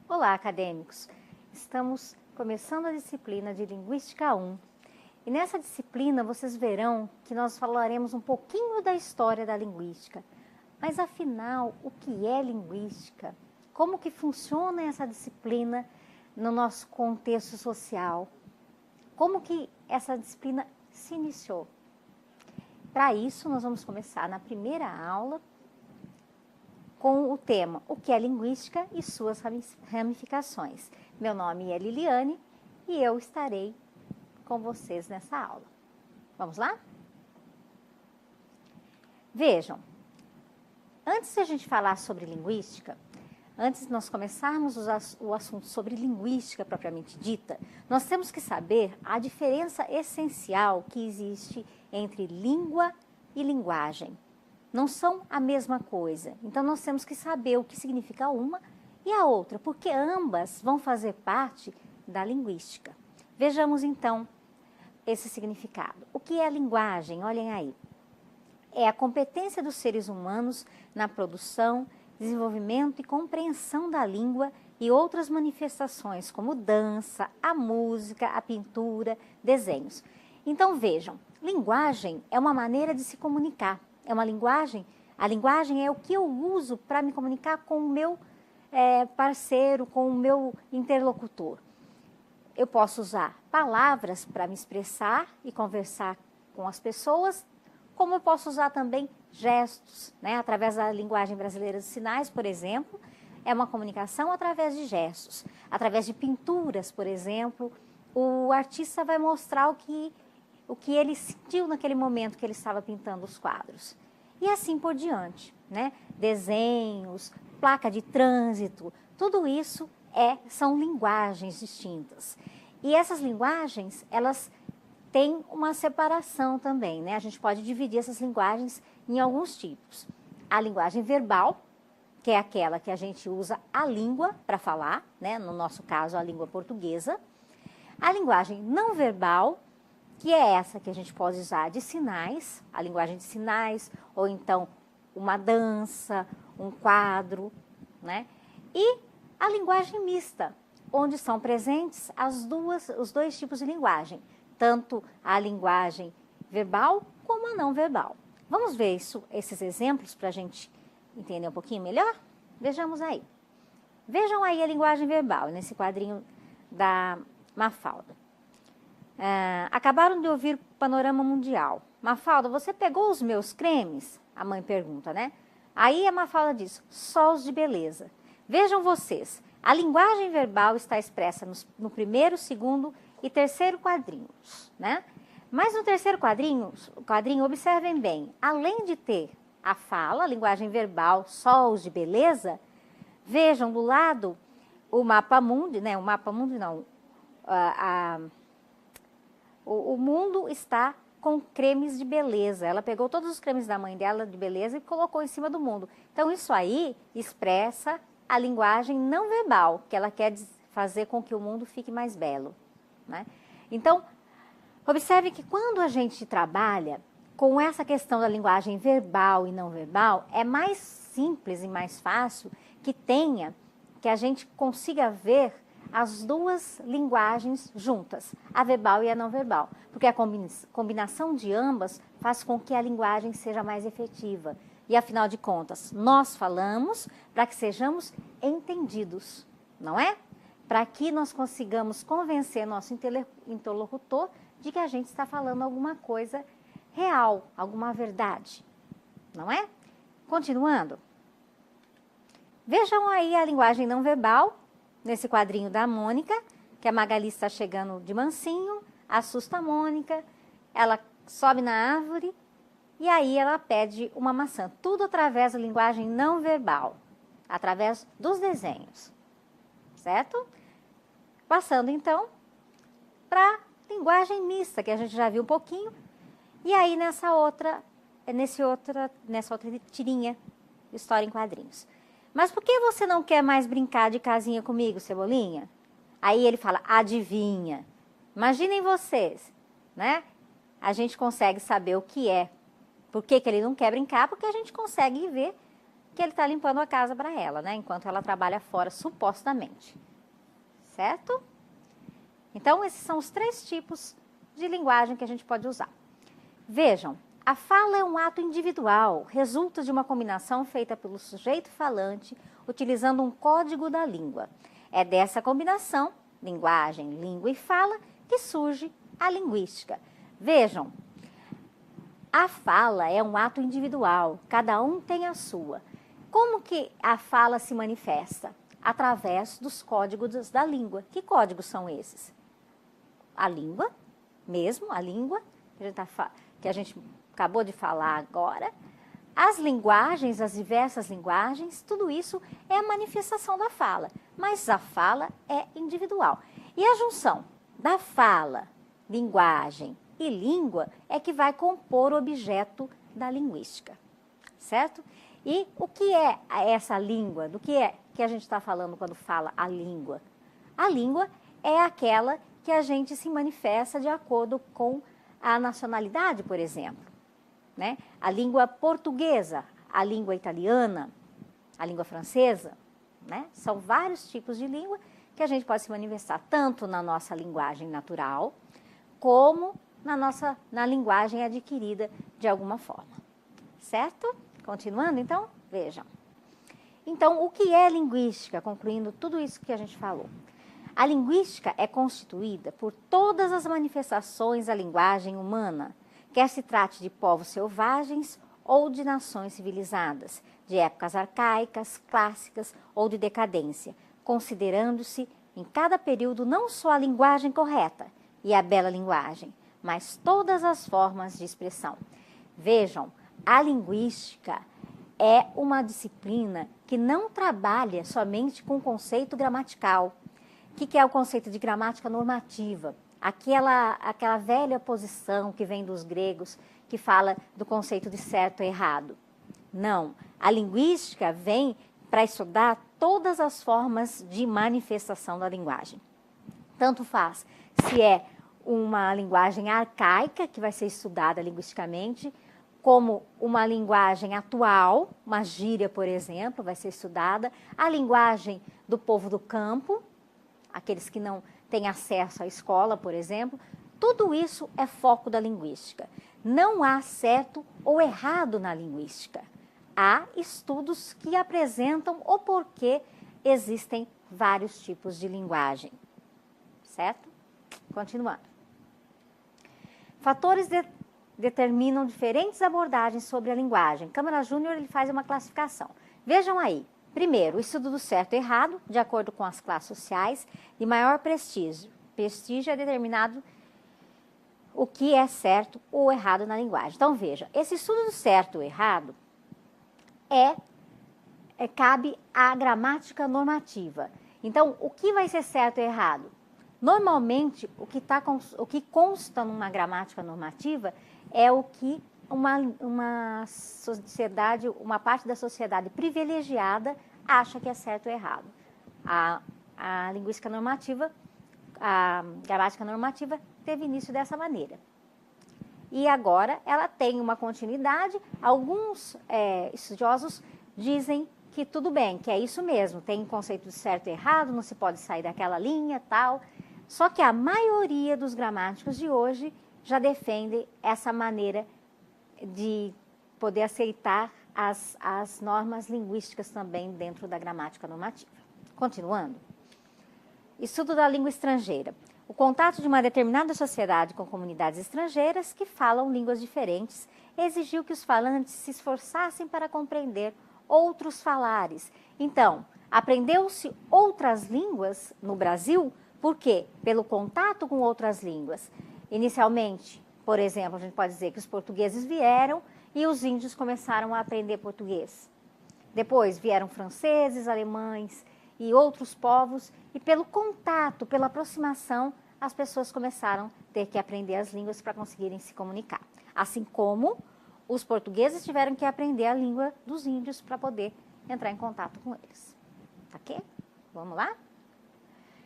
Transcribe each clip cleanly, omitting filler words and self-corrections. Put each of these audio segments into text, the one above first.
Olá, acadêmicos! Estamos começando a disciplina de Linguística 1 e nessa disciplina vocês verão que nós falaremos um pouquinho da história da linguística. Mas afinal, o que é linguística? Como que funciona essa disciplina no nosso contexto social? Como que essa disciplina se iniciou? Para isso, nós vamos começar na primeira aula com o tema O que é linguística e suas ramificações. Meu nome é Liliane e eu estarei com vocês nessa aula. Vamos lá? Vejam, antes de a gente falar sobre linguística, antes de nós começarmos o assunto sobre linguística propriamente dita, nós temos que saber a diferença essencial que existe entre língua e linguagem. Não são a mesma coisa. Então, nós temos que saber o que significa uma e a outra, porque ambas vão fazer parte da linguística. Vejamos, então, esse significado. O que é linguagem? Olhem aí. É a competência dos seres humanos na produção, desenvolvimento e compreensão da língua e outras manifestações, como dança, a música, a pintura, desenhos. Então, vejam, linguagem é uma maneira de se comunicar. É uma linguagem, a linguagem é o que eu uso para me comunicar com o meu parceiro, com o meu interlocutor. Eu posso usar palavras para me expressar e conversar com as pessoas, como eu posso usar também gestos, né? Através da linguagem brasileira de sinais, por exemplo, é uma comunicação através de gestos. Através de pinturas, por exemplo, o artista vai mostrar o que ele sentiu naquele momento que ele estava pintando os quadros. E assim por diante, né? Desenhos, placa de trânsito, tudo isso são linguagens distintas. E essas linguagens, elas têm uma separação também, né? A gente pode dividir essas linguagens em alguns tipos. A linguagem verbal, que é aquela que a gente usa a língua para falar, né? No nosso caso, a língua portuguesa. A linguagem não verbal, que é essa que a gente pode usar de sinais, a linguagem de sinais, ou então uma dança, um quadro, né? E a linguagem mista, onde são presentes os dois tipos de linguagem, tanto a linguagem verbal como a não verbal. Vamos ver esses exemplos para a gente entender um pouquinho melhor? Vejamos aí. Vejam aí a linguagem verbal, nesse quadrinho da Mafalda. Acabaram de ouvir Panorama Mundial. Mafalda, você pegou os meus cremes? A mãe pergunta, né? Aí a Mafalda diz, só os de beleza. Vejam vocês, a linguagem verbal está expressa no primeiro, segundo e terceiro quadrinhos, né? Mas no terceiro quadrinho, observem bem, além de ter a fala, a linguagem verbal, só os de beleza, vejam do lado o mapa mundi, né? O mapa mundi não, o mundo está com cremes de beleza. Ela pegou todos os cremes da mãe dela de beleza e colocou em cima do mundo. Então, isso aí expressa a linguagem não verbal, que ela quer fazer com que o mundo fique mais belo, né? Então, observe que quando a gente trabalha com essa questão da linguagem verbal e não verbal, é mais simples e mais fácil que a gente consiga ver as duas linguagens juntas, a verbal e a não verbal, porque a combinação de ambas faz com que a linguagem seja mais efetiva. E, afinal de contas, nós falamos para que sejamos entendidos, não é? Para que nós consigamos convencer nosso interlocutor de que a gente está falando alguma coisa real, alguma verdade, não é? Continuando. Vejam aí a linguagem não verbal, nesse quadrinho da Mônica, que a Magali está chegando de mansinho, assusta a Mônica, ela sobe na árvore e aí ela pede uma maçã. Tudo através da linguagem não verbal, através dos desenhos, certo? Passando então para a linguagem mista, que a gente já viu um pouquinho, e aí nessa outra tirinha, história em quadrinhos. Mas por que você não quer mais brincar de casinha comigo, Cebolinha? Aí ele fala, adivinha. Imaginem vocês, né? A gente consegue saber o que é. Por que ele não quer brincar? Porque a gente consegue ver que ele está limpando a casa para ela, né? Enquanto ela trabalha fora, supostamente. Certo? Então, esses são os 3 tipos de linguagem que a gente pode usar. Vejam, a fala é um ato individual, resulta de uma combinação feita pelo sujeito falante, utilizando um código da língua. É dessa combinação, linguagem, língua e fala, que surge a linguística. Vejam, a fala é um ato individual, cada um tem a sua. Como que a fala se manifesta? Através dos códigos da língua. Que códigos são esses? A língua, mesmo, a língua, que a gente acabou de falar agora. As linguagens, as diversas linguagens, tudo isso é a manifestação da fala. Mas a fala é individual. E a junção da fala, linguagem e língua é que vai compor o objeto da linguística, certo? E o que é essa língua? Do que é que a gente está falando quando fala a língua? A língua é aquela que a gente se manifesta de acordo com a nacionalidade, por exemplo, né? A língua portuguesa, a língua italiana, a língua francesa, né? São vários tipos de língua que a gente pode se manifestar tanto na nossa linguagem natural, como na linguagem adquirida de alguma forma, certo? Continuando, então, vejam. Então, o que é linguística? Concluindo tudo isso que a gente falou. A linguística é constituída por todas as manifestações da linguagem humana, quer se trate de povos selvagens ou de nações civilizadas, de épocas arcaicas, clássicas ou de decadência, considerando-se em cada período não só a linguagem correta e a bela linguagem, mas todas as formas de expressão. Vejam, a linguística é uma disciplina que não trabalha somente com o conceito gramatical. O que é o conceito de gramática normativa? Aquela velha posição que vem dos gregos, que fala do conceito de certo e errado. Não, a linguística vem para estudar todas as formas de manifestação da linguagem. Tanto faz se é uma linguagem arcaica, que vai ser estudada linguisticamente, como uma linguagem atual, uma gíria, por exemplo, vai ser estudada, a linguagem do povo do campo, aqueles que não têm acesso à escola, por exemplo, tudo isso é foco da linguística. Não há certo ou errado na linguística. Há estudos que apresentam o porquê existem vários tipos de linguagem, certo? Continuando. Fatores determinam diferentes abordagens sobre a linguagem. Câmara Júnior ele faz uma classificação. Vejam aí. Primeiro, o estudo do certo e errado, de acordo com as classes sociais, de maior prestígio. Prestígio é determinado o que é certo ou errado na linguagem. Então, veja, esse estudo do certo ou errado cabe à gramática normativa. Então, o que vai ser certo e errado? Normalmente, o que consta numa gramática normativa é o que uma sociedade, uma parte da sociedade privilegiada acha que é certo ou errado. A linguística normativa, a gramática normativa teve início dessa maneira. E agora ela tem uma continuidade. Alguns estudiosos dizem que tudo bem, que é isso mesmo, tem conceito de certo e errado, não se pode sair daquela linha, tal. Só que a maioria dos gramáticos de hoje já defende essa maneira de poder aceitar as normas linguísticas também dentro da gramática normativa. Continuando. Estudo da língua estrangeira. O contato de uma determinada sociedade com comunidades estrangeiras que falam línguas diferentes exigiu que os falantes se esforçassem para compreender outros falares. Então, aprendeu-se outras línguas no Brasil, por quê? Pelo contato com outras línguas. Inicialmente, por exemplo, a gente pode dizer que os portugueses vieram e os índios começaram a aprender português. Depois vieram franceses, alemães e outros povos, e pelo contato, pela aproximação, as pessoas começaram a ter que aprender as línguas para conseguirem se comunicar. Assim como os portugueses tiveram que aprender a língua dos índios para poder entrar em contato com eles. Ok? Vamos lá?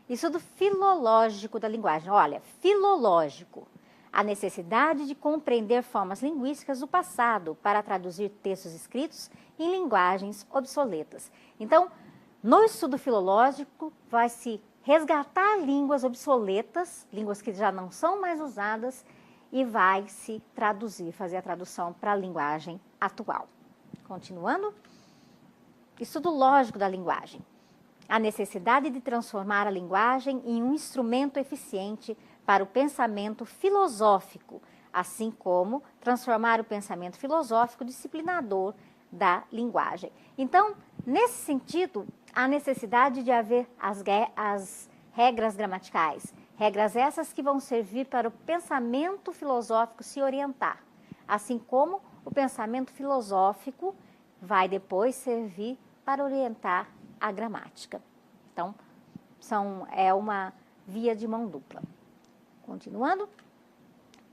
Estudo filológico da linguagem. Olha, filológico. a necessidade de compreender formas linguísticas do passado para traduzir textos escritos em linguagens obsoletas. Então, no estudo filológico, vai se resgatar línguas obsoletas, línguas que já não são mais usadas, e vai se traduzir, fazer a tradução para a linguagem atual. Continuando, estudo lógico da linguagem. A necessidade de transformar a linguagem em um instrumento eficiente para o pensamento filosófico, assim como transformar o pensamento filosófico disciplinador da linguagem. Então, nesse sentido, a necessidade de haver as regras gramaticais, regras essas que vão servir para o pensamento filosófico se orientar, assim como o pensamento filosófico vai depois servir para orientar a gramática. Então, é uma via de mão dupla. Continuando,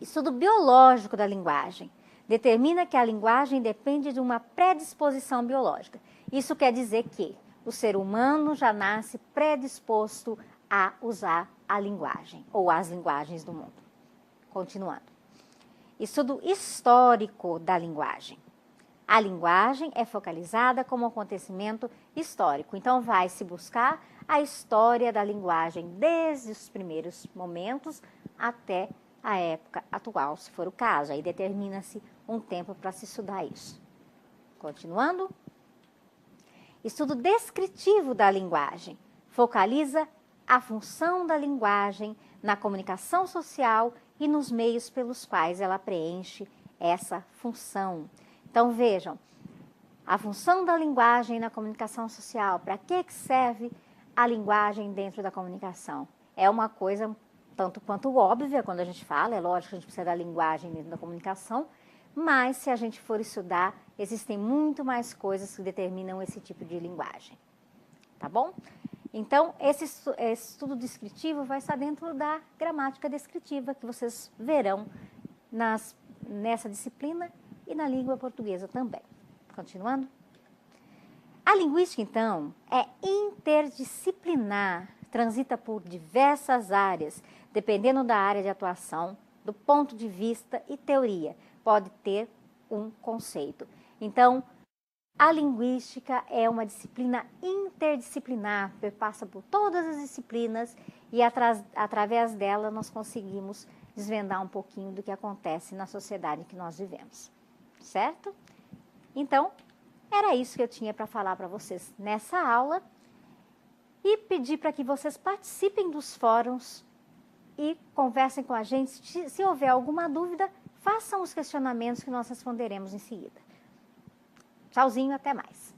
estudo biológico da linguagem. Determina que a linguagem depende de uma predisposição biológica. Isso quer dizer que o ser humano já nasce predisposto a usar a linguagem, ou as linguagens do mundo. Continuando. Estudo histórico da linguagem. A linguagem é focalizada como acontecimento histórico. Então, vai se buscar a história da linguagem desde os primeiros momentos até a época atual, se for o caso. Aí determina-se um tempo para se estudar isso. Continuando. Estudo descritivo da linguagem. Focaliza a função da linguagem na comunicação social e nos meios pelos quais ela preenche essa função. Então, vejam, a função da linguagem na comunicação social, para que serve a linguagem dentro da comunicação? É uma coisa tanto quanto óbvia quando a gente fala, é lógico que a gente precisa da linguagem dentro da comunicação, mas se a gente for estudar, existem muito mais coisas que determinam esse tipo de linguagem, tá bom? Então, esse estudo descritivo vai estar dentro da gramática descritiva, que vocês verão nessa disciplina e na língua portuguesa também. Continuando. A linguística, então, é interdisciplinar, transita por diversas áreas, dependendo da área de atuação, do ponto de vista e teoria. Pode ter um conceito. Então, a linguística é uma disciplina interdisciplinar, passa por todas as disciplinas e através dela nós conseguimos desvendar um pouquinho do que acontece na sociedade em que nós vivemos. Certo? Então, era isso que eu tinha para falar para vocês nessa aula e pedir para que vocês participem dos fóruns e conversem com a gente. Se houver alguma dúvida, façam os questionamentos que nós responderemos em seguida. Tchauzinho, até mais.